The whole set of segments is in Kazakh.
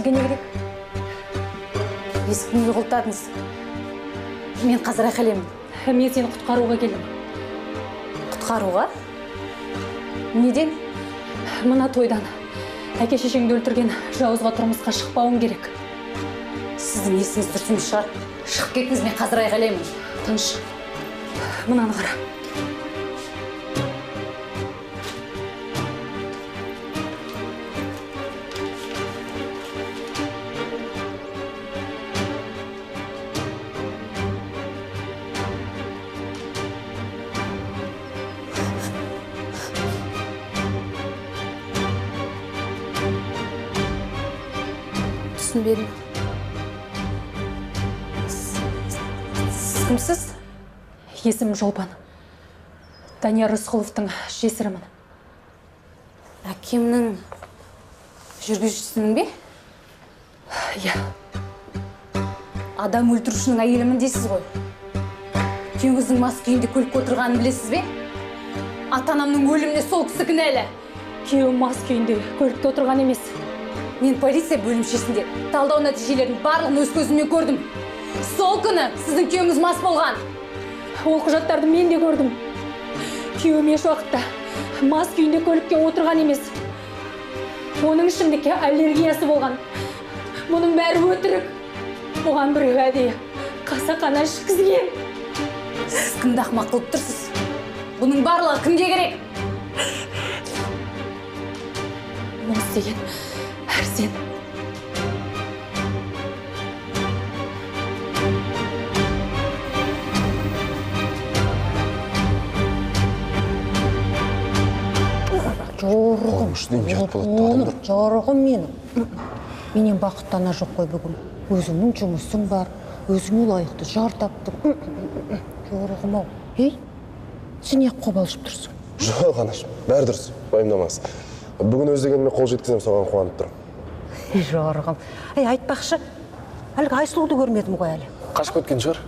Сізге не керек? Есікті неге құлттадыңыз? Мен қазір айқайлаймын. Мен сені құтқаруға келдім. Құтқаруға? Неден? Мына тойдан әке шешеңді өлтірген жауызға тұрмысқа шықпауың керек. Сіздің есіңіз дұрыс емес шығар. Шығып кетіңіз, мен қазір айқайлаймын. Тыныш. Мынаны қара. Түсінбедім. Сіз кімсіз? Есімім Жолпан. Данияр Рысқұловтың жесірімін. Әкемнің жүргізушісінің бе? Иә. Адам өлтірушінің әйелімін дейсіз ғой. Күйеуіңіздің мас күйінде көлікке отырғанын білесіз бе? Ата-анамның өліміне сол кісі кінәлі. Күйеуім мас күйінде көлікте отырған емес. Мен полиция бөлімшесінде талдау нәтижелерінің барлығын өз көзіммен көрдім. Сол күні сіздің күйеуіңіз мас болған. Ол құжаттарды мен де көрдім. Күйеуім еш уақытта мас күйінде көлікке отырған емес. Оның ішімдікке аллергиясы болған. Мұның бәрі өтірік. Бұған бір әдейі қасақана ішкізген. Сіз кімді ақымақ қылып тұрсыз? Бұның барлығы кімге керек? Мұны істеген Әрсен. Жорығым менің. Менен бақыттана жоқ қой бүгін. Өзіңнің жұмысың бар, өзіңе лайықты жар таптың. Жорығым ау. Ей, сен неғып қобалжып тұрсың? Жоқ, анашым, бәрі дұрыс, уайымдамаңыз. Бүгін өз дегеніме қол жеткізем, соған қуанып тұрмын. Жорығым. Айтпақшы, әлгі Айсұлуды көрмедім ғой әлі. Қашып кеткен шығар?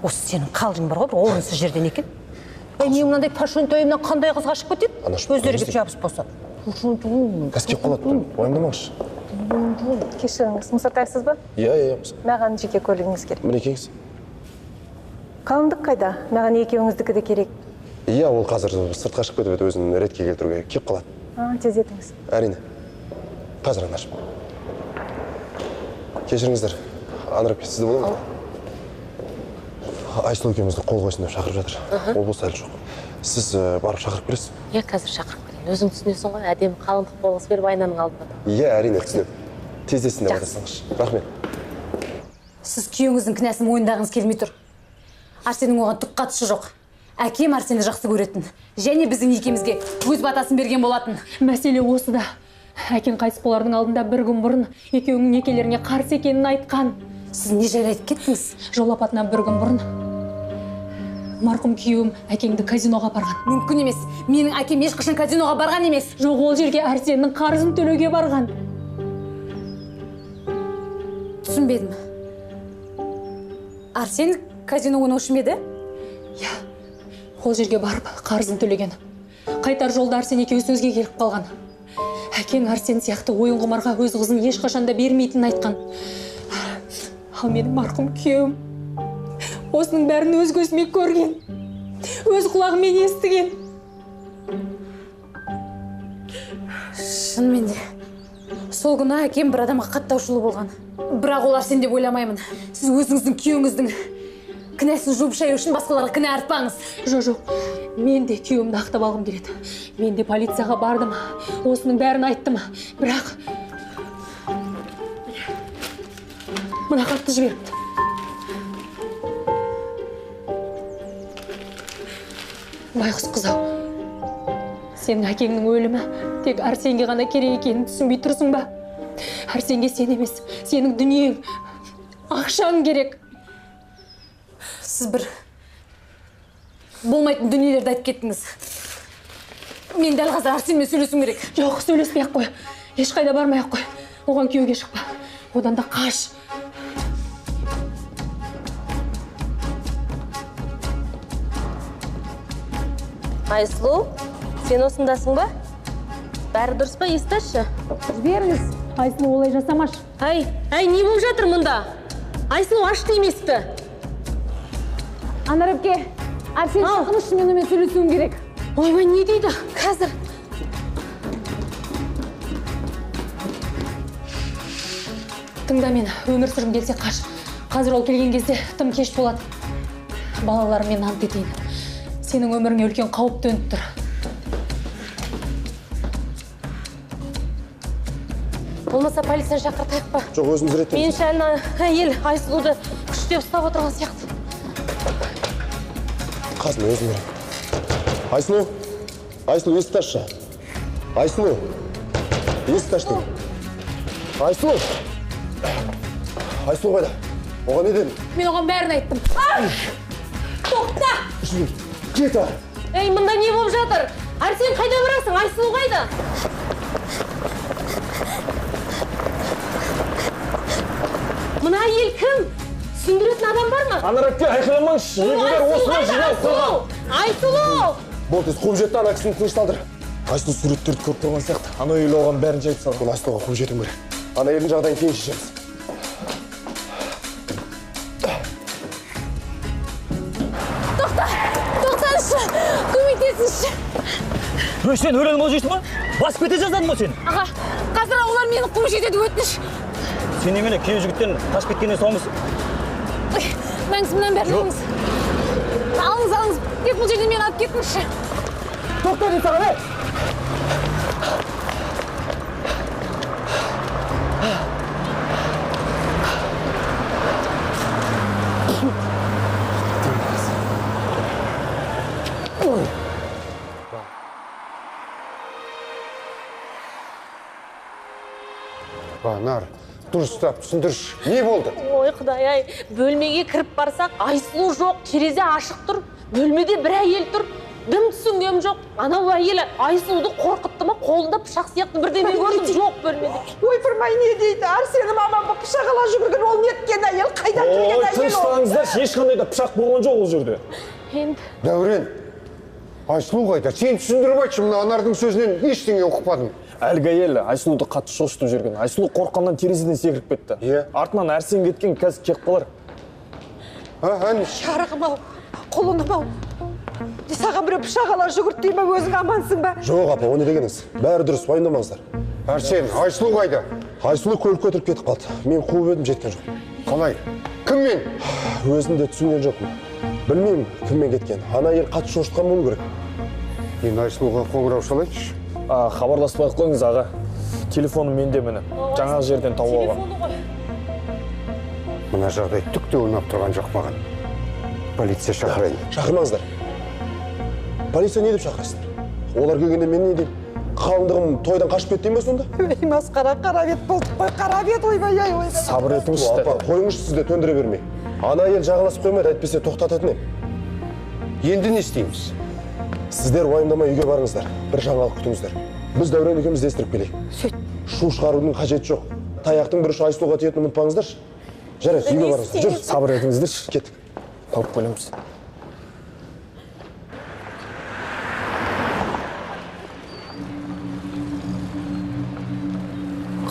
Осы сенің қалжың бар ғой, бір орынсыз жерден екен. Мен мынандай пашон тойымнан қандай қыз қашып кетеді? Өздері кеп жабысып болса. Кәсіп қалады, уайымдамаңыз. Кешіріңіз, мұсыртайсыз ба? Иә. Маған жеке көлігіңіз керек. Мінекейіңіз. Қалыңдық қайда? Маған екеуіңіздікі де керек. Иә, ол қазір сыртқа шығып кетіп еді, өзін ретке келтіруге кеп қалады. Тез етіңіз. Әрине. Қазір, анашым. Кешіріңіздер. Анар әпке, сізді бола ма? Айсұлу екеумізді қол қойсын деп шақырып жатыр. Ол болса әлі жоқ. Сіз барып шақырып келесіз? Иә, қазір шақырып келемін. Өзің түсінесің ғой, әдемі қалыңдық болғысы беріп айнаның алдында. Иә, әрине түсінемін. Тездесін деп айтасыңыз. Рахмет. Сіз күйеуіңіздің кінәсін мойындағыңыз келмей тұр. Арсеннің оған түк қатысы жоқ. Әкем Арсенді жақсы көретін. Және біздің некемізге өз батасын берген болатын. Мәселе осыда. Әкең қайтыс болардың алдында бір күн бұрын екеуіңнің некелеріңе қарсы екенін айтқан. Сіз не жайлы айтып кеттіңіз? Жол апатынан бір күн бұрын марқұм күйеуім әкеңді казиноға барған. Мүмкін емес. Менің әкем ешқашан казиноға барған емес. Жоқ, ол жерге Арсеннің қарызын төлеуге барған. Түсінбедім. Арсен казино ойнаушы ма еді? Иә. Ол жерге барып қарызын төлеген. Қайтар жолда Арсен екеуі сөзге келіп қалған. Әкең Арсен сияқты ойын құмарға өз қызын ешқашанда бермейтінін айтқан. Ал менің марқұм күйеуім осының бәрін өз көзіме көрген. Өз құлағымен естіген. Шынымен де. Сол күні әкем бір адамға қатты ашулы болған. Бірақ ол Арсен деп ойламаймын. Сіз өзіңіздің күйеуіңіздің кінәсін жуып шаю үшін басқаларға кінә артпаңыз. Жоқ. Мен де күйеуімді ақтап алғым келеді. Мен де полицияға бардым. Осының бәрін айттым. Бірақ мына хатты жіберіпті. Байғұс қыз-ау. Сенің әкеңнің өлімі тек Арсенге ғана керек екенін түсінбей тұрсың ба? Арсенге сен емес, сенің дүниең, ақшаң керек. Сіз бір болмайтын дүниелерді айтып кеттіңіз. Мен дәл қазір Арсенмен сөйлесуім керек. Жоқ, сөйлеспей-ақ қой. Ешқайда бармай-ақ қой. Оған күйеуге шықпа. Одан да қаш. Айсұлу, сен осындасың ба? Бәрі дұрыс па, естіші? Жіберіңіз. Айсұлу олай жасамаш. Әй, не болып жатыр мұнда? Айсұлу ашты еместі. Анар әпке, Арсен шақырышы, мен онымен сөйлесуім керек. Ойбай, не дейді? Қазір. Тыңда мені, өмір сүрім келсе қаш. Қазір ол келген кезде тым кеш болады. Балаларым мен ант етейін. Сенің өміріңе үлкен қауіп төніп тұр. Болмаса полицияны шақыртайық па? Жоқ, өзіміз реттейміз. Меніңше ана әйел Айсұлуды күштеп ұстап отырған сияқты. Қазір өзім берем. Айсұлу, есікті ашшы. Айсұлу, есікті аш деймін. Айсұлу қайда? Оған не дедің? Мен оған бәрін айттым. Тоқта! Кет ар! Ей, мұнда не болып жатыр? Арсен, қайда барасың? Айсұлу қайда? Мына әйел кім? Түсіндіретін адам бар ма? Анар әпке, айқайламаңызшы. Айсұлу! Болды, қуып жетті, ана кісіні тынышталдыр. Айсұлу суреттерді көріп тұрған сияқты. Ана әйел оған бәрін жайып салған. Айсұлуға қуып жетім керек. Ана әйелдің жағдайын кейін шешеміз. Тоқтаңызшы, көмектесіңізші. Сен өлең ол жейсің ба? Басып кете жаздадың ба сен? Аға, қазір олар мені қуып жетеді, өтініш. Сен немене күйеу жігіттен қашып кеткеннен соңмысың? Мәңсімнен бәрін алыңыз. Алыңыз. Тек бұл жерден мені алып кетіңізші. Тоқта дейін саған, ей! Нар, дұрыстап түсіндірші. Не болды? Ой, Құдай-ай, бөлмеге кіріп барсақ, Айсұлу жоқ, терезе ашық тұр. Бөлмеде бір әйел тұр. Дым түсінгем жоқ. Анау әйел Айсұлуды қорқытты ма? Қолында пышақ сияқты бірдеме көрдім, жоқ бөлмеде. Ойпырмай не дейді? Арсенім аман пышақ ала жүгірген ол неткен әйел? Қайдан келген әйел ол? Тыныштаңыздаршы, ешқандай да пышақ болған жоқ ол жерде. Енді Дәурен, Айсұлу қайда? Сен түсіндіріп айтшы, мына Анардың сөзінен ештеңе ұқпадым. Әлгі әйел Айсұлуды қатты шошытып жүрген. Айсұлу қорыққаннан терезеден секіріп кетті. Артынан Арсен кеткен, қазір кеп қалар. Шарығым-ау, құлыным-ау. Саған біреу пышақ ала жүгірт дей ме, өзің амансың ба? Жоқ апа, оны дегеніңіз. Бәрі дұрыс, уайымдамаңыздар. Арсен, Айсұлу қайда? Айсұлу көлік көтеріп кетіп қалды. Мен қуып едім, жеткен жоқ. Қалай? Кіммен? Өзім де түсінген жоқпын. Білмеймін кіммен кеткен. Ана әйел қатты шошытқан болу керек. Мен Айсұлуға қоңырау шалайыншы. Хабарласпай қойыңыз аға. Телефоным менде міне. Жаңа жерден тауып алғам. Мына жағдай түк те ойнап тұрған жоқ маған. Полиция шақырайын. Шақырмаңыздар. Полиция не деп шақырасыздар? Олар келгенде мен не деймін? Қалыңдығым тойдан қашып кетті ме сонда? Ей, масқара, қарабет болдық қой, қарабет, ойбай-ай, ойбай. Сабыр етіңізші. Апа, қойыңызшы, сізді төндіре бермей. Ана әйел жағаласып қоймайды, әйтпесе тоқтататын ем. Енді не істейміз? Сіздер уайымдамай үйге барыңыздар. Бір жаңалық күтіңіздер. Біз Дәурен екеуміз естіріп келейік. Шу шығарудың қажеті жоқ. Таяқтың бір ұшы Айсұлуға тиетінін ұмытпаңыздаршы. Жарайды, үйге барыңыздар. Жүр, сабыр етіңіздерші. Кеттік. Тауып келеміз.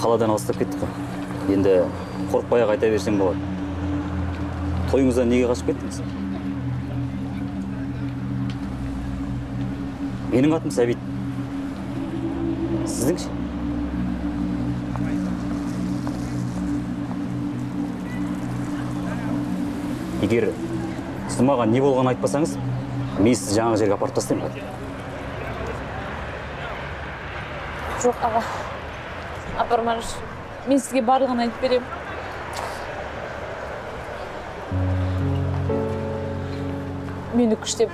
Қаладан алыстап кеттік қой. Енді қорықпай қайта берсем болады. Тойыңыздан неге қашып кеттіңіз? Менің атым Сәбит. Сіздің ше? Егер сіз маған не болғанын айтпасаңыз, мен сізді жаңа жерге апарып тастаймын. Жоқ, аға. Апармаңызшы. Мен сізге барлығын айтып беремін. Мені күштеп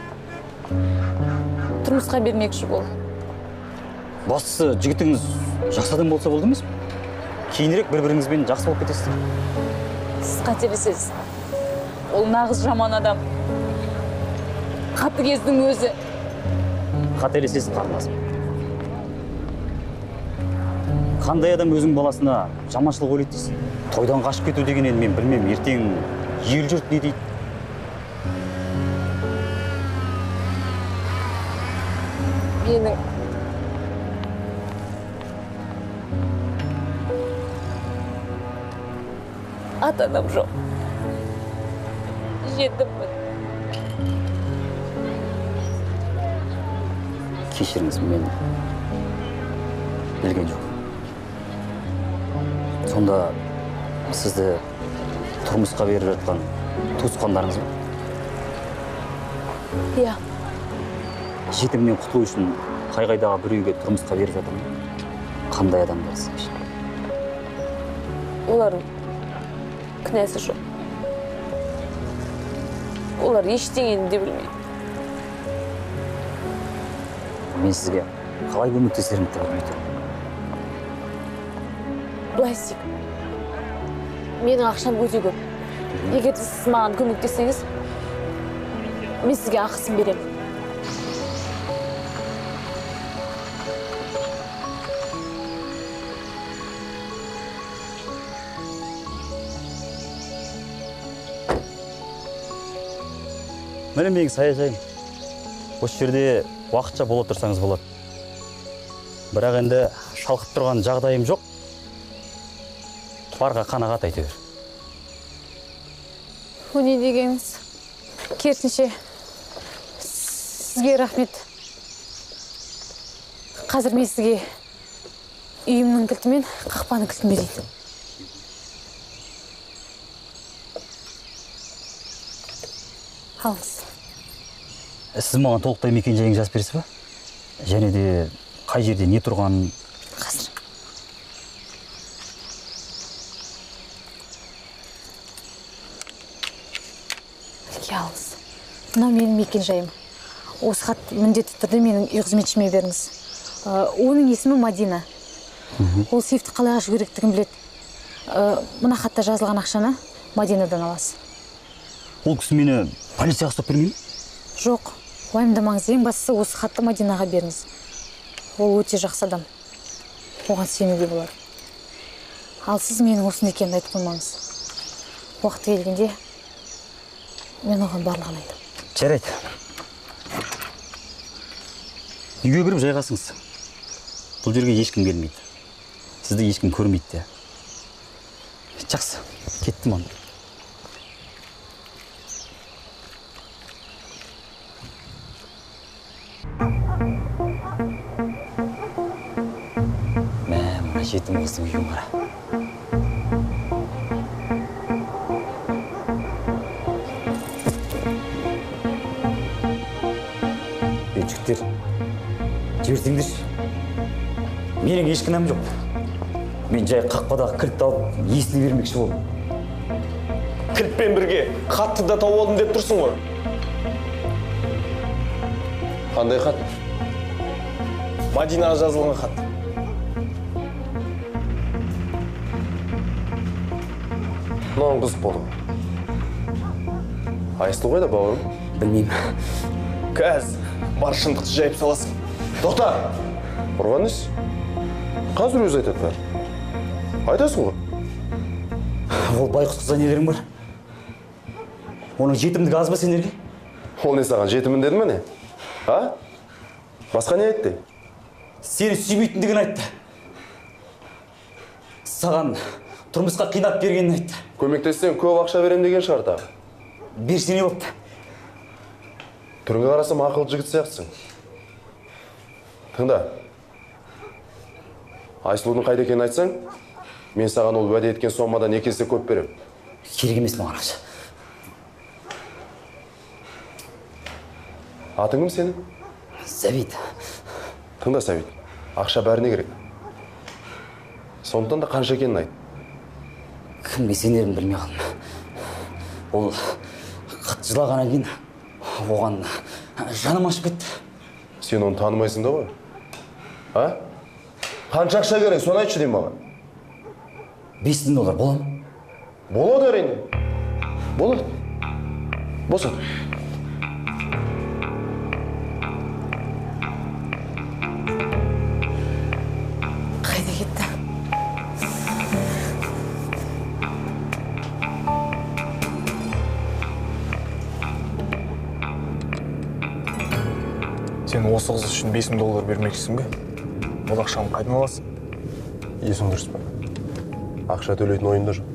тұрмысқа бермекші бол. Бастысы жігітіңіз жақсы адам болса болды емес? Кейінірек бір-біріңізбен жақсы болып кетесіз. Сіз қателесесіз. Ол нағыз жаман адам. Қатыгездің өзі. Қателесесің, қарындасым. Қандай адам өзің баласына жаманшылық ойлайды дейсің? Тойдан қашып кету дегеннен мен білмеймін, ертең ел жұрт не дейді? ата-анам жоқ. Жетіммін. Кешіріңіз, мен білген жоқ. Сонда сізді тұрмысқа беріп жатқан туысқандарыңыз ба? Иә. Жетімнен құтылу үшін қай-қайдағы бір үйге тұрмысқа беріп жатыр ма? Қандай адамдар десеңші? Олардың кінәсі жоқ. Олар ештеңені де білмейді. Мен сізге қалай көмектесерімді де білмей тұрмын. Былай істейік. Менің ақшам өте көп. Егер сіз маған көмектессеңіз, мен сізге ақысын беремін. Міне менің саяжайым. Осы жерде уақытша бола тұрсаңыз болады. Бірақ енді шалқып тұрған жағдайым жоқ. Барға қанағат әйтеуір. О не дегеніңіз? Керісінше, сізге рахмет. Қазір мен сізге үйімнің кілті мен қақпаның кілтін берейін. Алыңыз. Сіз маған толықтай мекен-жайыңызды жазып бересіз ба? Және де қай жерде не тұрғанын? Қазір. Алыңыз. Мынау менің мекен-жайым. Осы хат міндетті түрде менің үй қызметшіме беріңіз. Оның есімі Мадина. Ол сейфті қалай ашу керектігін біледі. Мына хатта жазылған ақшаны Мадинадан аласыз. Ол кісі мені полицияға ұстап бермей ме? Жоқ, уайымдамаңыз, ең бастысы осы хатты Мадинаға беріңіз. Ол өте жақсы адам. Оған сенуге болады. Ал сіз менің осында екенімді айтып қоймаңыз. Уақыты келгенде мен оған барлығын айтамын. Жарайды. Үйге кіріп жайғасыңыз. Бұл жерге ешкім келмейді. Сізді ешкім көрмейді де. Жақсы, кеттім онда. Мына жетім қыздың үйін қара. Жігіттер, жіберсеңдерші. Менің еш кінәм жоқ. Мен жай қақпадағы кілтті алып, есіне бермекші болдым. Кілтпен бірге хатты да тауып алдым деп тұрсың ғой. Қандай хат? Мадинаға жазылған хат. Мынауың қызық болды. Айсұлу қайда, бауырым? Білмеймін. Кәз, бар шындықты жайып саласың. Тоқта! Ұрған несі? Қазір өзі айтады бәрі. Айтасың ғой? Ол байқұс қызға нелерің бар? Оның жетімдігі аз ба сендерге? Ол не саған жетімін деді ме не? А? Басқа не айтты? Сені сүймейтіндігін айтты. Саған тұрмысқа қинап бергенін айтты. Көмектессең көп ақша берем деген шығар тағы. Берсе не бопты? Түріңе қарасам ақылды жігіт сияқтысың. Тыңда. Айсұлудың қайда екенін айтсаң, мен саған ол уәде еткен сомадан 2 есе көп берем. Керек емес маған ақша. Атың кім сенің? Сәбит. Тыңда, Сәбит. Ақша бәріне керек. Сондықтан да қанша екенін айт. Кімге сенерін білмей қалдым. Ол қатты жылағаннан кейін оған жаным ашып кетті. Сен оны танымайсың да ғой? А? Қанша ақша керек, соны айтшы деймін маған. $5000 бола ма? Болады әрине. Болады. Босат. Қайда кетті? Сен осы қыз үшін $5000 бермекшісің бе? Ол ақшаны қайдан аласың? Есің дұрыс па? Ақша төлейтін ойында жоқ.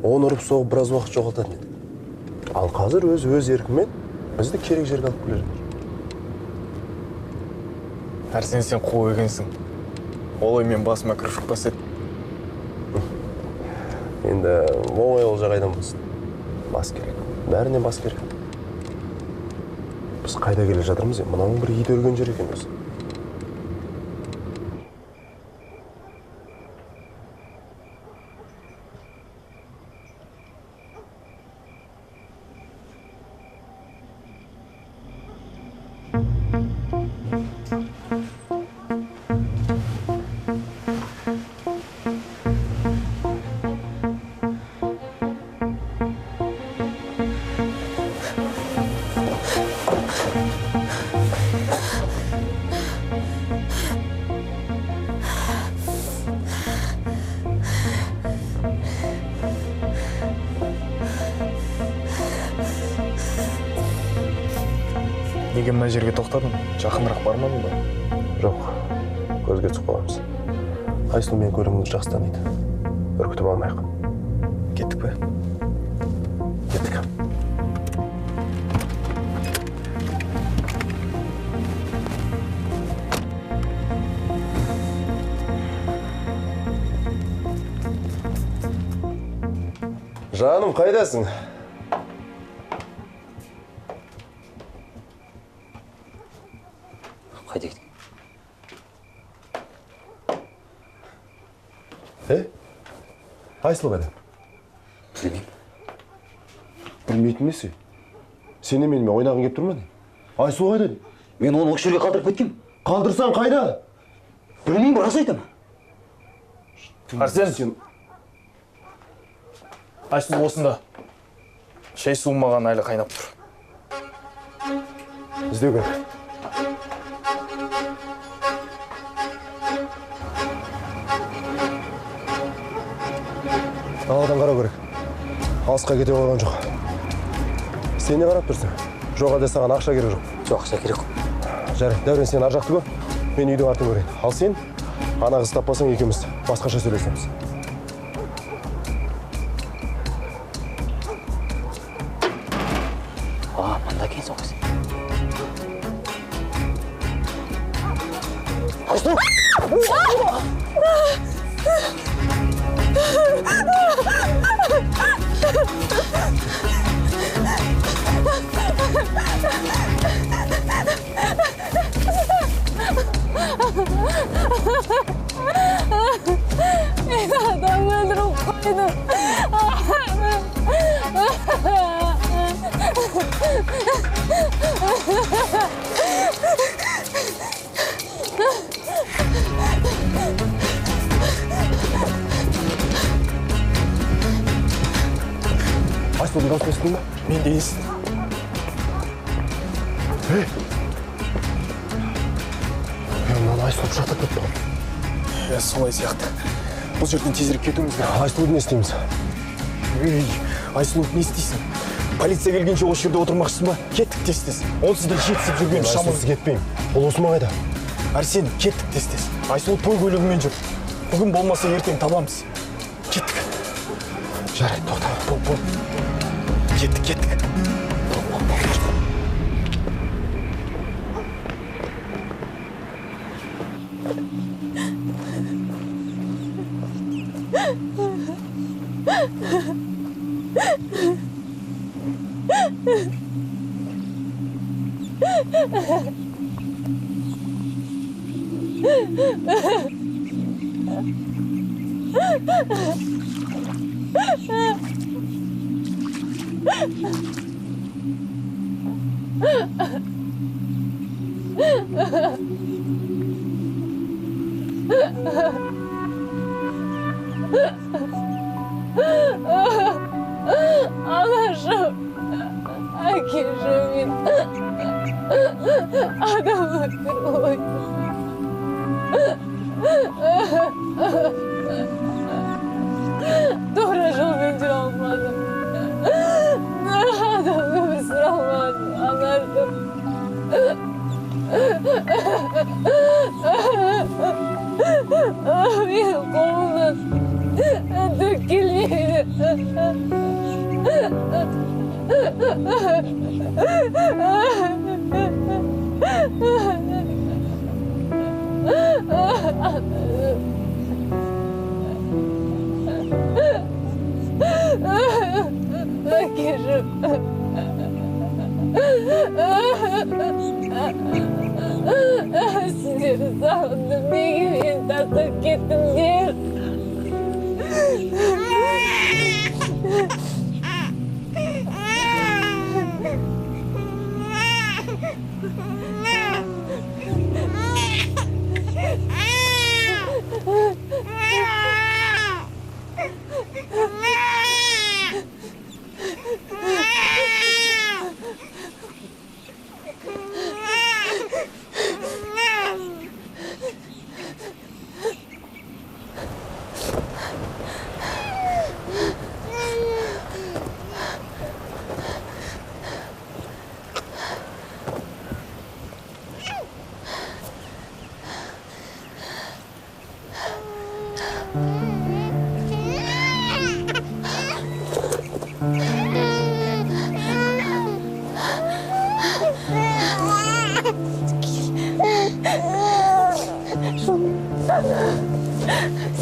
Оны ұрып соғып біраз уақыт жоғалтатын еді. Ал қазір өз еркімен бізді керек жерге алып келер. Әрсен, сен қу екенсің. Ол ой мен басыма кіріп шықпас еді. Енді оңай олжа қайдан болсын. Бас керек. Бәріне бас керек. Біз қайда келе жатырмыз? Мынауың бір ит өрген жер екен өзі. Неге мына жерге тоқтадың? Жақынырақ бармадың ба? Жоқ, көзге түсіп қаламыз. Айсұлу мен көріміңді жақсы таниды. Үркітіп алмайық. Кеттік пе? Кеттік. Жаным, қайдасың? Қайда кеттің? Айсұлу қайда? Білмеймін. Білмейтін несі? Сені менімен ойнағың кеп тұр ма? Айсұлу қайда? Мен оны осы жерге қалдырып кеткем. Қалдырсаң қайда? Білмеймін, рас айтамын. Әрсен! Айсұлу осында. Шай суымаған әлі қайнап тұр. Іздеу керек. Даладан қарау керек. Алысқа кете қойған жоқ. Сен не қарап тұрсың? Жоқ, әлде саған ақша керек жоқ. Жоқ, ақша керек. Жарайды, Дәурен, сен ар жақты көр. Мен үйдің артын көрейін. Ал сен ана қыз таппасаң екеуміз басқаша сөйлесеміз. Мында екен сол қыз. Айсұлу! Adam öldürüp koydu. Айсұлудың дауысын естідің бе? Мен де естідім. Мынаны Айсұлу пышақтап кетті ғой. Солай сияқты. Бұл жерден тезірек кетуіміз керек. Айсұлуды не істейміз? Айсұлу, не істейсің? Полиция келгенше осы жерде отырмақшысың ба? Кеттік тез-тез. Онсыз да жетісіп жүрген шамыз. Айсұлусыз кетпеймін. Ол осы маңайда. Әрсен, кеттік тез-тез. Айсұлу той көлігімен жүр. Бүгін болмаса ертең табамыз. Кеттік. Жарайды, тоқта. Бол. Кеттік. Anlaşım. Akişimin. Adamı kırmayın. Doğru jolbinci olmadım. Adamı bir sıra olmadım. Anlardım. Benim kolumdan dökülmeydi. Сіздерді сағындым, неге мен тастап кеттіңдер?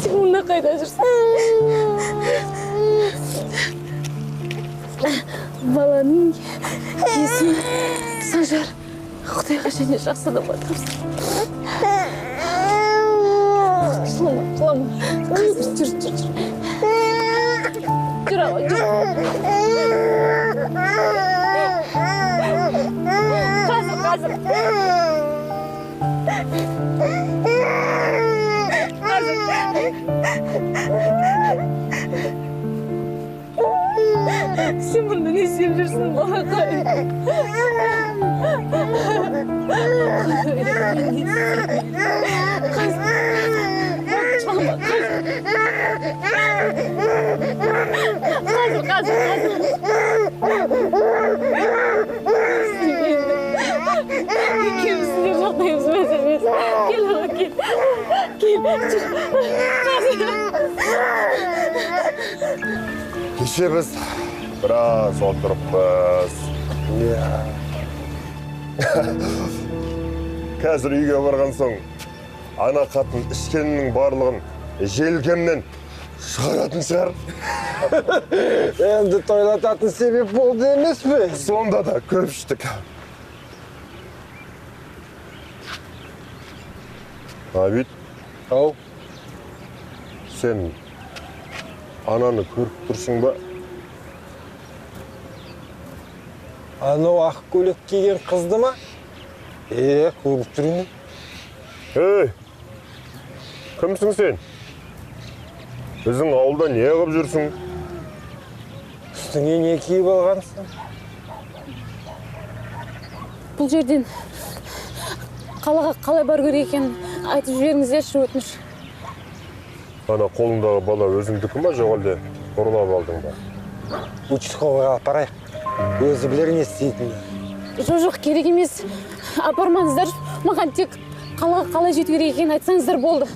Сен мұнда қайда жүрсің? Баланың есімі Санжар. Құдайға және жақсы адам батырсың. Жылама. Қазір жүр. Жүр ала, жүр. Қазір. Сен мұнда не істеп жүрсің, балақай? Екеуміздің жағдайымыз мәз емес. Кел, аға, кел. Кеше біз біраз отырыппыз. Қазір үйге барған соң, ана қатын ішкенінің барлығын желкемнен шығаратын шығар. Енді тойлататын себеп болды емес пе? Сонда да көп іштік. Абид, Ау, сен ананы көріп тұрсың ба? анау ақ көйлек киген қызды ма? Көріп тұрмын. Ей, кімсің сен? Біздің ауылда не қылып жүрсің? Үстіңе не киіп алғансың? Бұл жерден қалаға қалай бару керек екенін айтып жіберіңіздерші, өтініш. Ана қолыңдағы бала өзіңдікі ма, жоқ әлде ұрлап алдың ба? Участковыйға апарайық. Өзі білер не істейтінін. Жоқ, керек емес. Апармаңыздар. Маған тек қалаға қалай жету керек екенін айтсаңыздар болды.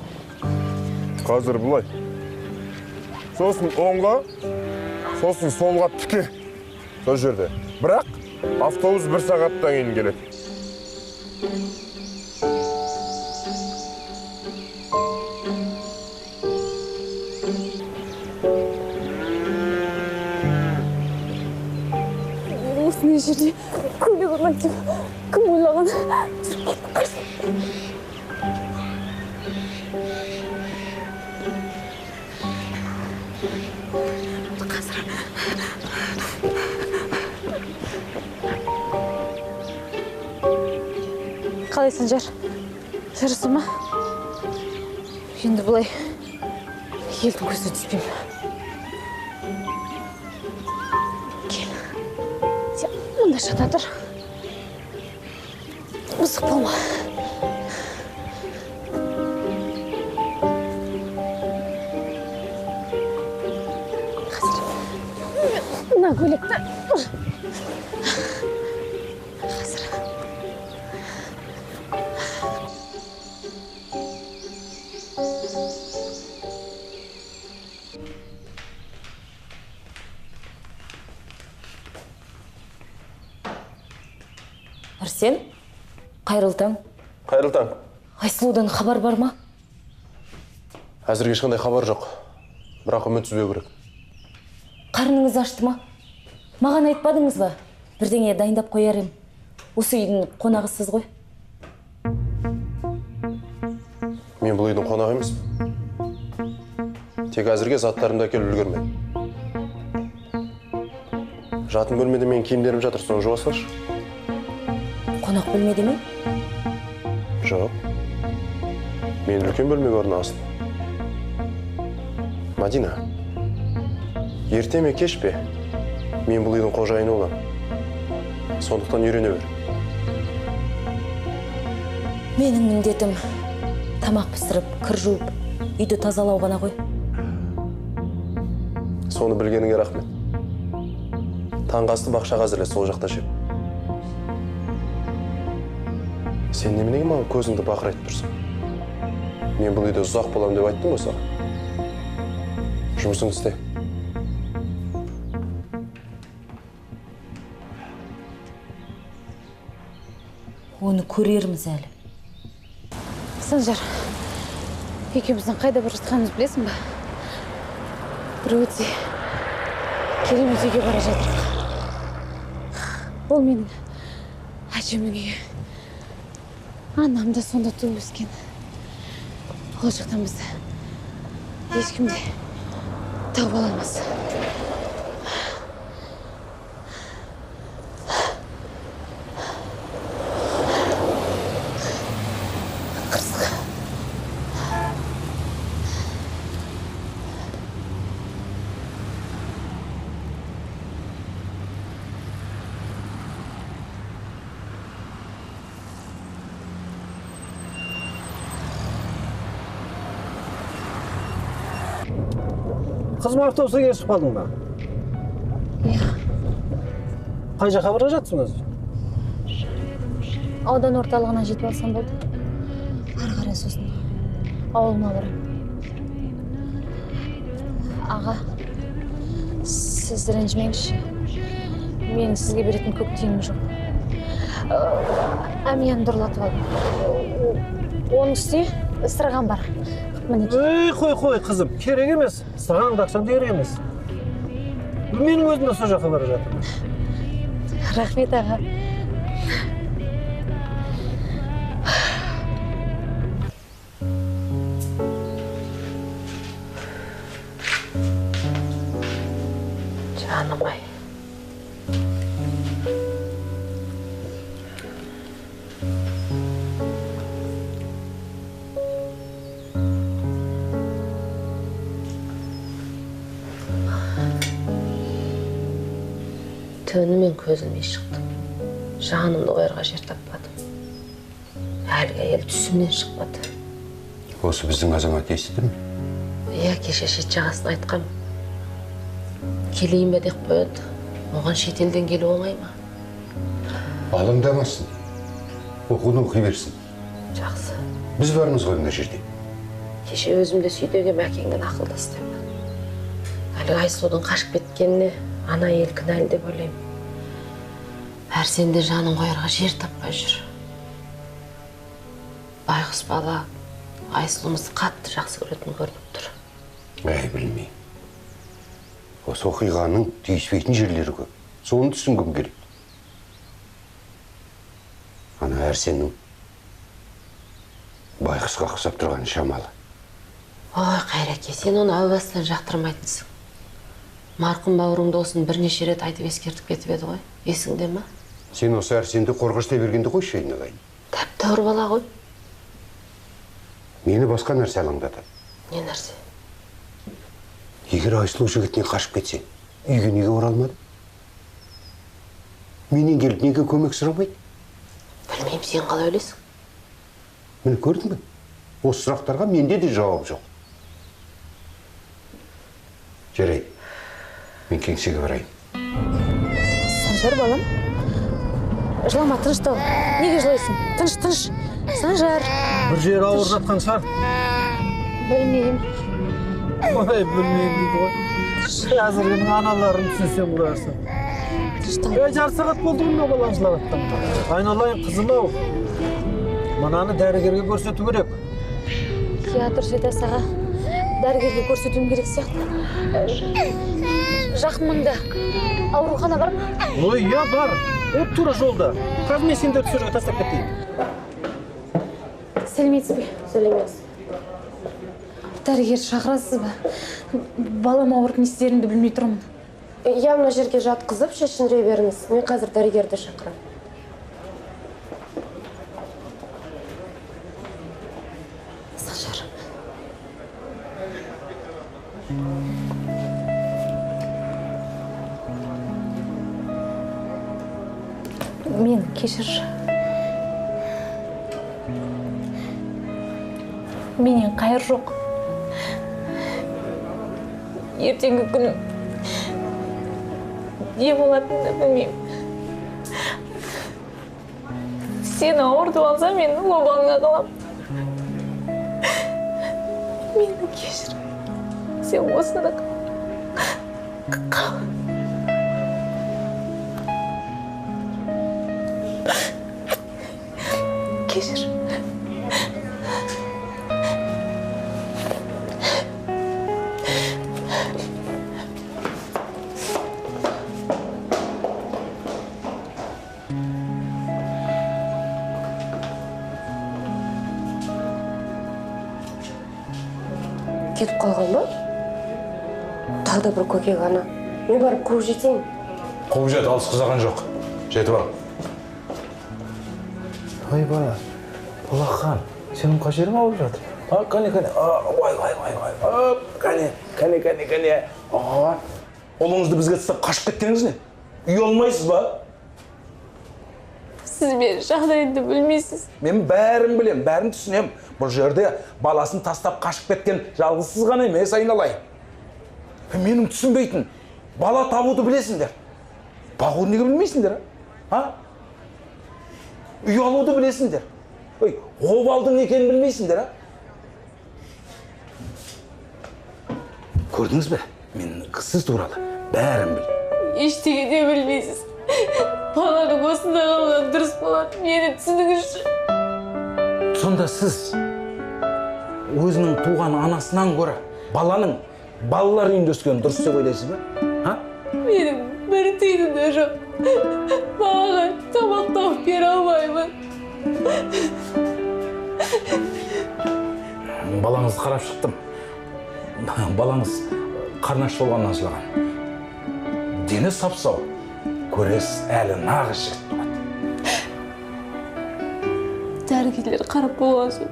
Қазір бұлай. Сосын оңға, сосын солға тіке. Сол жерде. Бірақ автобус 1 сағаттан кейін келеді. Осындай жерде көйлек ұрлайды деп кім ойлаған? Қалай, Санжар? Жүрісі ма? Енді бұлай елдің көзіне түспеймін. Кел. Сен мұнда жата тұр. Мысық болма. Қазір мына көйлекті Арсен, қайырлы таң. Қайырлы таң. Айсұлудан хабар бар ма? Әзірге ешқандай хабар жоқ. Бірақ үміт үзбеу керек. Қарныңыз ашты ма? Маған айтпадыңыз ба? Бірдеңе дайындап қояр ем. Осы үйдің қонағысыз ғой. Мен бұл үйдің қонағы емеспін. Тек әзірге заттарымды әкеліп үлгермедім. Жатын бөлмеде менің киімдерім жатыр, соны жуа салшы. Қонақ бөлмеде ме? Жоқ. Мен үлкен бөлмеге орналастым. Мадина, ерте ме кеш пе? Мен бұл үйдің қожайыны болам. Сондықтан үйрене бер. Менің міндетім тамақ пісіріп, кір жуып, үйді тазалау ғана ғой. Соны білгеніңе рахмет. Таңғы асты бақшаға әзірле, сол жақта жеп. Сен неменеге маған көзіңді бақырайтып тұрсың? Мен бұл үйде ұзақ болам деп айттым ғой саған. Жұмысыңды істе. Оны көрерміз әлі. Санжар, екеуміздің қайда бір жатқанымыз білесің ба? Бір өте керемет үйге бара жатырмыз. Ол менің әжемнің үйі. Анам да сонда туып өскен. Ол жақтан бізді ешкім де тауып ала алмас. Қызым автобусқа келіп қалдың ба? Иә. Қай жаққа бара жатсыңыз? Аудан орталығына жетіп алсам болды. Ары қарай сосын ауылыма барамын. Аға, сіз ренжімеңізші. Менің сізге беретін көк тиыным жоқ. Әмиянды ұрлатып алдым. Оның үстіне ысырған бар. Ей, қой, қызым, керек емес. Саған ақшаңды керек емес. Менің өзім де сол жаққа бара жатырмын. Рахмет, аға. Жаным ай. Түнімен көзіме шықтым. Жанымды қоярға жер таппадым. Әлгі әйел түсімнен шықпады. Осы біздің азамат естіді ме? Иә, кеше шет жағасын айтқам. Келейін бе деп қойды. Оған шетелден келу оңай ма? Алаңдамасын. Оқуын оқи берсін. Жақсы. Біз бармыз ғой мына жерде. Кеше өзімді сүйдегем әкеңнен ақылдастым. Әлгі Айсудың қашып кеткеніне ана ел кінәлі деп ойлаймын. Әрсенде жанын қоярға жер таппай жүр. Байғұс бала Айсұлымызды қатты жақсы көретін көрініп тұр. Әй, білмеймін. Осы оқиғаның түйіспейтін жерлері көп. Соны түсінгім келеді. Ана Әрсеннің байғұсқа ұқсап тұрған шамалы. Ой, Қайраке, сен оны әу бастан жақтырмайтынсың. Марқұм бауырың досын бірнеше рет айтып ескертіп кетіп еді ғой. Есіңде ме? Сен осы Әрсенді қорғаштай бергенді қойшы айналайын. Тәп-тәуір бала ғой. Мені басқа нәрсе алаңдады. Не нәрсе? Егер Айсұлу жігітінен қашып кетсе, үйге неге оралмады? Менен келіп неге көмек сұрамайды? Білмеймін, сен қалай ойлайсың? Мені көрдің бе? Осы сұрақтарға менде де жауап жоқ. Жарайды, мен кеңсеге барайын. Санжар, балам. Жылама, тыныштал. Неге жылайсың? Тыныш. Санжар. Бір жер ауыр жатқан шығар. Білмеймін. Ой, білмеймін дейді ғой. Әзіргенің аналарын түсінсем ұрарсың. Жарты сағат болды ғой мына баланы жылағаттан. Айналайын, қызым-ау. Мынаны дәрігерге көрсету керек. Иә, дұрыс айтасыз аға. дәрігерге көрсетуім керек сияқты. Жақын маңда аурухана бар ма? Ой, иә бар. Вот тура жолда. Қазір мен сендерді сол жаққа тастап кетейін. Сәлеметсіз бе? Сәлемес. Дәрігер шақырасыз ба? Балам ауырып не істерімді білмей тұрмын. Я мына жерге жатқызып шешіндіре беріңіз. Мен қазір дәрігерді шақырамын. Санжар. Мен кешірші. Менен қайыр жоқ. Ертеңгі күні не болатынын білмеймін. Сені ауыртып алсам, мен обаңа қалам. Мені кешір. Сен осында қал. Кешір. Кетіп қалған ба? Тағы да бір көкек ана. Мен барып қуып жетейін. Қуып жет, алыс қызаған жоқ. Жетіп ал. Ой, бала. Балахан, сенің қай жерің ауырып жатыр? Қане. Қане. Ұлыңызды бізге тастап қашып кеткеніңіз не? Үй алмайсыз ба? Сіз мен жағдайымды білмейсіз. Мен бәрін білем, бәрін түсінем. Бұл жерде баласын тастап қашып кеткен жалғызсыз ғана емес айналайын. Менің түсінбейтін, бала табуды білесіңдер. Бағуды неге білмейсіңдер, үй алуды білесіңдер. Обалдың екенін білмейсіңдер, Көрдіңіз бе? Мен сіз туралы бәрін біл. Ештеңе де білмейсіз. Баланың осында қалған дұрыс болады. Мені түсініңізші. Сонда сіз өзінің туған анасынан гөрі баланың балалар үйінде өскен дұрыс деп ойлайсыз ба? Менің бір тиыным да жоқ. Балаға тамақ тауып бере алмаймын. Балаңызды қарап шықтым. Балаңыз қарнаш болғаннан жылаған. Дені сап-сау, көресіз әлі нағыз жігіт болады. Дәрігерлер қарап болған соң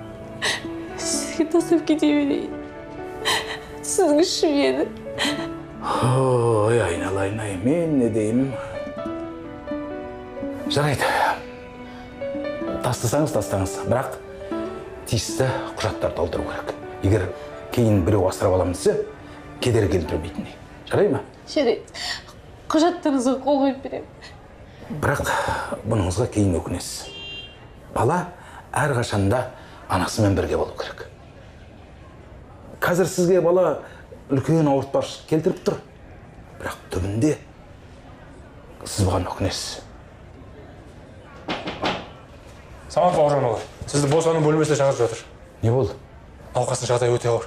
сізге тастап кете берейін. Түсініңізші мені. Ой, айналайын-ай, мен не деймін? Жарайды. Тастаңыз, бірақ тиісті құжаттар толтыру керек. Егер кейін біреу асырап аламын десе, кедергі келтірмейтіндей. Жарай ма? Жарайды. Құжаттарыңызға қол қойып беремін. Бірақ бұныңызға кейін өкінесіз. Бала әрқашанда анасымен бірге болу керек. Қазір сізге бала үлкен ауыртпашылық келтіріп тұр. Бірақ түбінде сіз бұған өкінесіз. Самат Бауыржанұлы, сізді босану бөлмесіне шақырып жатыр. Не болды? Науқастың жағдайы өте ауыр.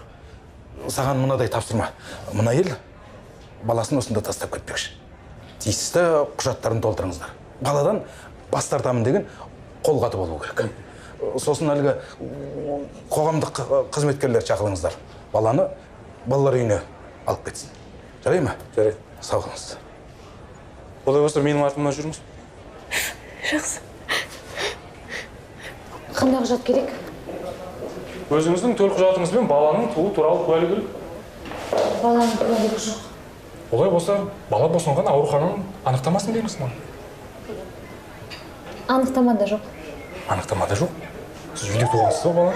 Саған мынадай тапсырма. Мына ел баласын осында тастап кетпекші. Тиісті құжаттарын толтырыңыздар. Баладан бас тартамын деген қолғаты болу керек. Сосын әлгі қоғамдық қызметкерлер шақырыңыздар. Баланы балалар үйіне алып кетсін. Жарай ма? Жарайды. Сау болыңыз. Олай болса менің артымнан жүріңіз. Жақсы. Қандай құжат керек? Өзіңіздің төлқұжатыңыз бен баланың туы туралы куәлігі керек. Баланың куәлігі жоқ. Олай болса, бала босанған аурухананың анықтамасын беріңіз маған. Анықтамада жоқ. Анықтамада жоқ? Сіз үйде туғансыз ба бала?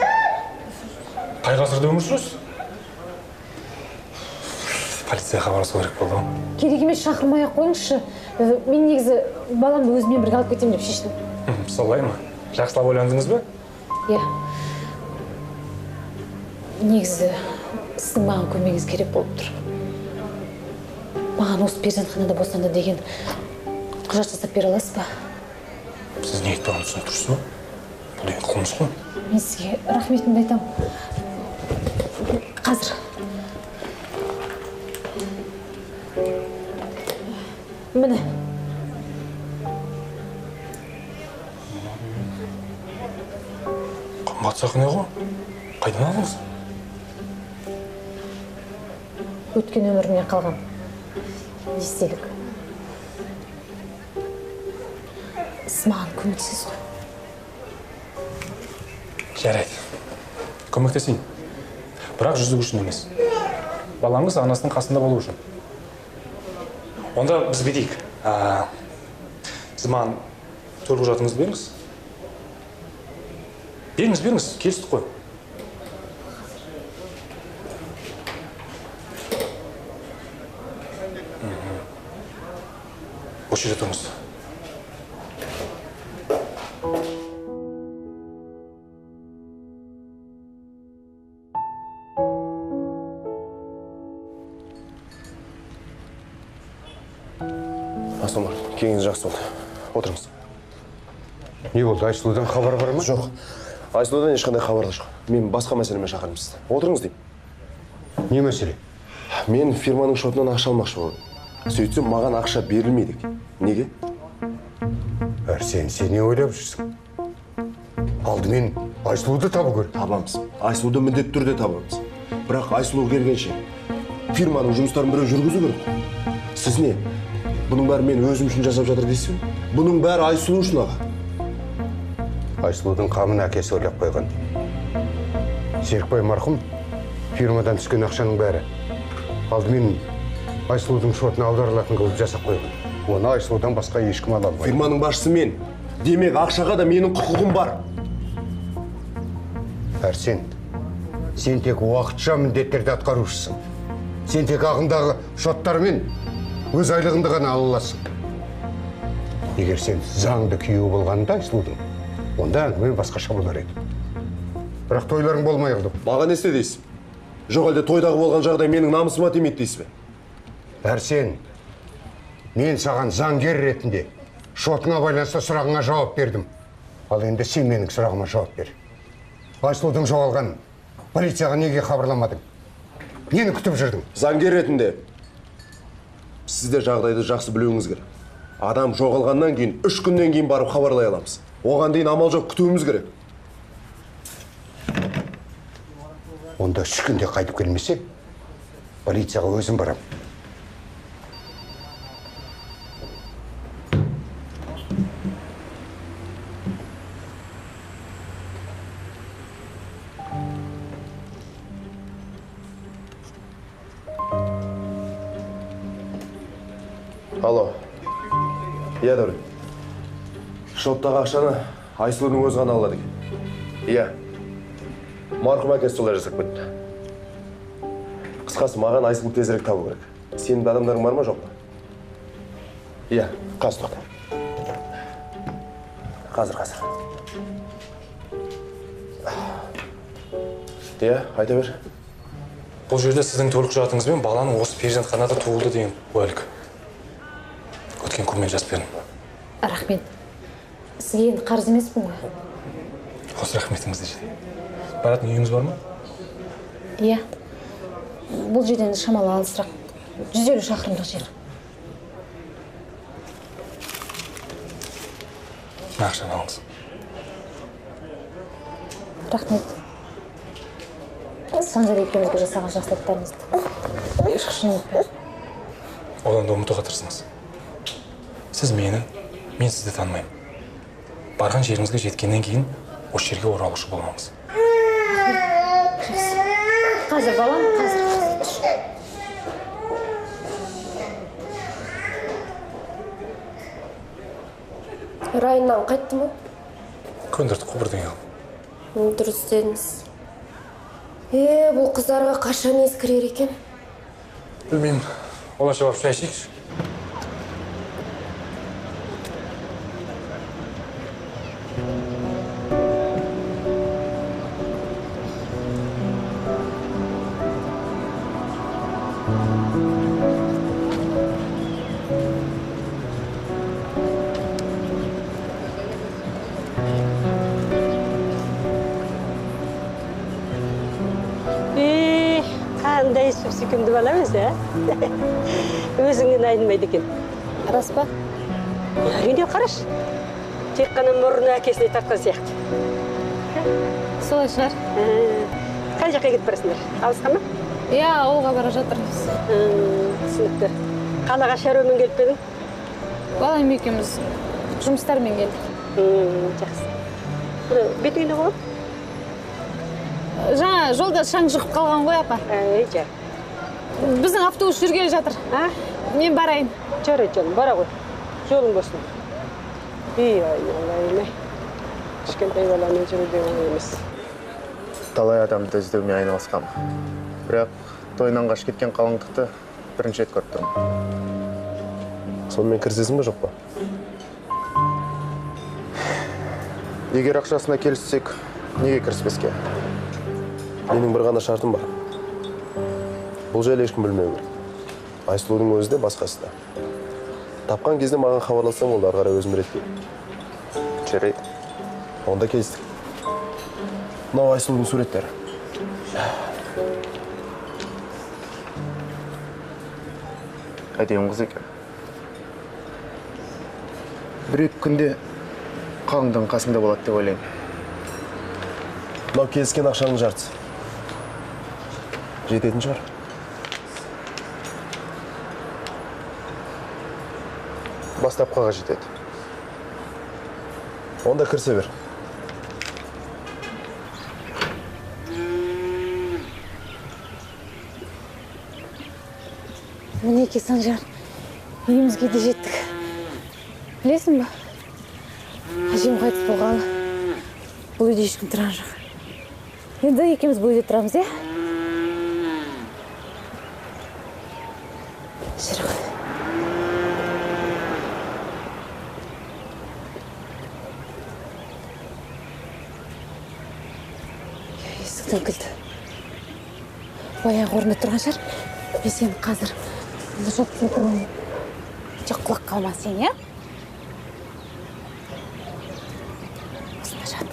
Қай ғасырда өмір сүресіз? Полицияға хабарласу керек болды ғой. Керек емес, шақырмай-ақ қойыңызшы. Мен негізі баламды өзіммен бірге алып кетемін деп шештім. Солай ма? Жақсылап ойландыңыз ба? Иә. Негізі сіздің маған көмегіңіз керек болып тұр. Маған осы перзентханада босанды деген құжат жасап бере аласыз ба? Сіз не айтпағанды түсініп тұрсыз ба? Бұл деген қылмыс қой. Мен сізге рахметімді айтамын. Қазір Міне. Қымбат сақine ғой. Қайдан алдыңыз? Өткен өмірімнен қалған естелік. Сіз маған көмектесіз ғой. Жарайды. Көмектесейін. Бірақ жүзік үшін емес. Балаңыз анасының қасында болу үшін. Онда біз бедейік. Сіз маған төлқұжатыңызды беріңіз. Беріңіз, келістік қой. Осы жерде тұрыңыз. Асылмар, келгеніңіз жақсы болды. Отырыңыз. Не болды, Айсұлудан хабар бар ма? Жоқ. Айсұлудан ешқандай хабар жоқ. Мен басқа мәселемен шақырдым сізді. Отырыңыз деймін. Не мәселе? Мен фирманың шотынан ақша алмақшы болдым. Сөйтсем, маған ақша берілмейді. Неге? Әрсен, сен не ойлап жүрсің? Алдымен Айсұлуды табу керек. Табамыз. Айсұлуды міндетті түрде табамыз. Бірақ Айсұлу келгенше фирманың жұмыстарын біреу жүргізу керек. Сіз не? Бұның бәрі мен өзім үшін жасап жатыр дейсіз бе? Бұның бәрі Айсұлу үшін аға. Айсұлудың қамын әкесі ойлап қойған. Серікбай марқұм фирмадан түскен ақшаның бәрі алдымен Айсұлудың шотына аударылатын қылып жасап қойған. Оны Айсұлудан басқа ешкім ала алмайды. Фирманың басшысы мен. Демек, ақшаға да менің құқығым бар. Әрсен, сен тек уақытша міндеттерді атқарушысың. Сен тек ағымдағы шоттармен өз айлығыңды ғана ала аласың. Егер сен заңды күйеуі болғанда Айсұлудың, онда әңгіме басқаша болар еді. Бірақ тойларың болмай қалды. Маған не істе дейсіз? Жоқ әлде тойдағы болған жағдай менің намысыма тимейді дейсіз бе? Әрсен, мен саған заңгер ретінде шотыңа байланысты сұрағыңа жауап бердім. Ал енді сен менің сұрағыма жауап бер. Айсұлудың жоғалған полицияға неге хабарламадың? Нені күтіп жүрдің? Заңгер ретінде сіз де жағдайды жақсы білуіңіз керек. Адам жоғалғаннан кейін 3 күннен кейін барып хабарлай аламыз. Оған дейін амал жоқ, күтуіміз керек. Онда 3 күнде қайтып келмесе, полицияға өзім барам. Алло. Иә, Дәурен. Шоттағы ақшаны Айсұлудың өзі ғана алады екен. Иә. Марқұм әкесі солай жасап кетті. Қысқасы, маған Айсұлу тезірек табу керек. Сенің адамдарың бар ма, жоқ па? Иә, қазір тоқта. Қазір. Иә, айта бер. Бұл жерде сіздің төлқұжатыңызбен баланың осы перзентханада туылды деген куәлік. Өткен күнмен жазып бердім. Рахмет. Сізге енді қарыз емеспін ғой. Осы рахметіңізді жете. Баратын үйіңіз бар ма? Иә. Бұл жерден шамалы алысырақ. 150 шақырымдық жер. Ақшаны алыңыз. Рахмет. Санжар екеумізге жасаған жақсылықтарыңызды ешқашан ұмытпаймын. Одан да ұмытуға тырысыңыз. Сіз мені, мен сізді танымаймын. Барған жеріңізге жеткеннен кейін осы жерге оралушы болмаңыз. Қазір балам, қазір. Райынан қайтты ма? Көндірді құбырдың ел. Дұрыс дедіңіз. Бұл қыздарға қашан ескірер екен? Білмеймін. Олаша барып шай ішейікші. Қандай сүп-сүкімді баламыз, өзіңнен айнымайды екен. Рас па? Әрине қараш. Тек қана мұрны әкесіне тартқан сияқты. Солай шығар. Қай жаққа кетіп барасыңдар? Алысқа ма? Иә, ауылға бара жатырмыз. Түсінікті. Қалаға шаруамен келіп пе едің? Балам екеуміз жұмыстармен келдік. Жақсы. Бетің не болады? Жаңа жолда шаң шығып қалған ғой, апа. Жа. Біздің автобус жүргелі жатыр. Мен барайын. Жарайды жаным, бара ғой. Жолың болсын. Алла-ай. Кішкентай баламен жүруде оңай емес. Талай адамды іздеумен айналысқам. Бірақ тойынан қашып кеткен қалыңдықты бірінші рет көріп тұрмын. Сонымен кірісесің бе, жоқ па? Егер ақшасына келіссек, неге кіріспеске? Менің бір ғана шартым бар. Бұл жайлы ешкім білмеу керек. Айсұлудың өзі де, басқасы да. Тапқан кезде маған хабарлассаң болды, ары қарай өзім реттеймін. Жарайды. Онда келістік. Мынау Айсұлудың суреттері. Әдемі қыз екен. Бір-екі күнде қалыңдың қасында болады деп ойлаймын. Мынау келіскен ақшаның жартысы. Жететін шығар. Бастапқыға жетеді. Онда кірсе бер. Мінеке Санжар, үйімізге де жеттік. Білесің ба? Әжем қайтыс болғалы. Бұл үйде ешкім тұрған жоқ. Енді екеуміз бұл үйде тұрамыз, е? Жүр ғой. Есіктен кілді. Баяғы орнында тұрған шығар. Мен сені қазір жоқ тұрмын. Жоқ құлақ қалма сен, е? Осында жат.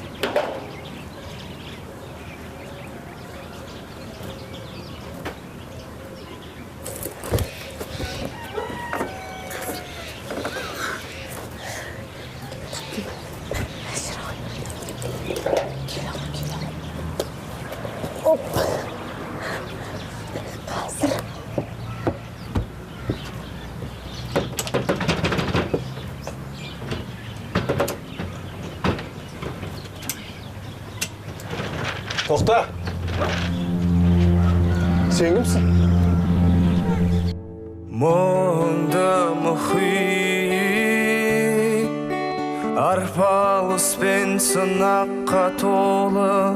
Тоқта! Сен кімсің? Мұңды мұхит, арпалыс пен сынаққа толы,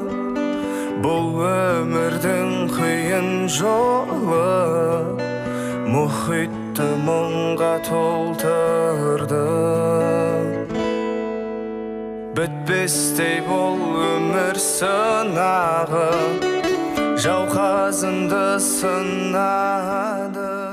бұл өмірдің қиын жолы, мұхитты мұңға толтырды. Бітпестей бұл өмір сынағы, жауқазынды сынады.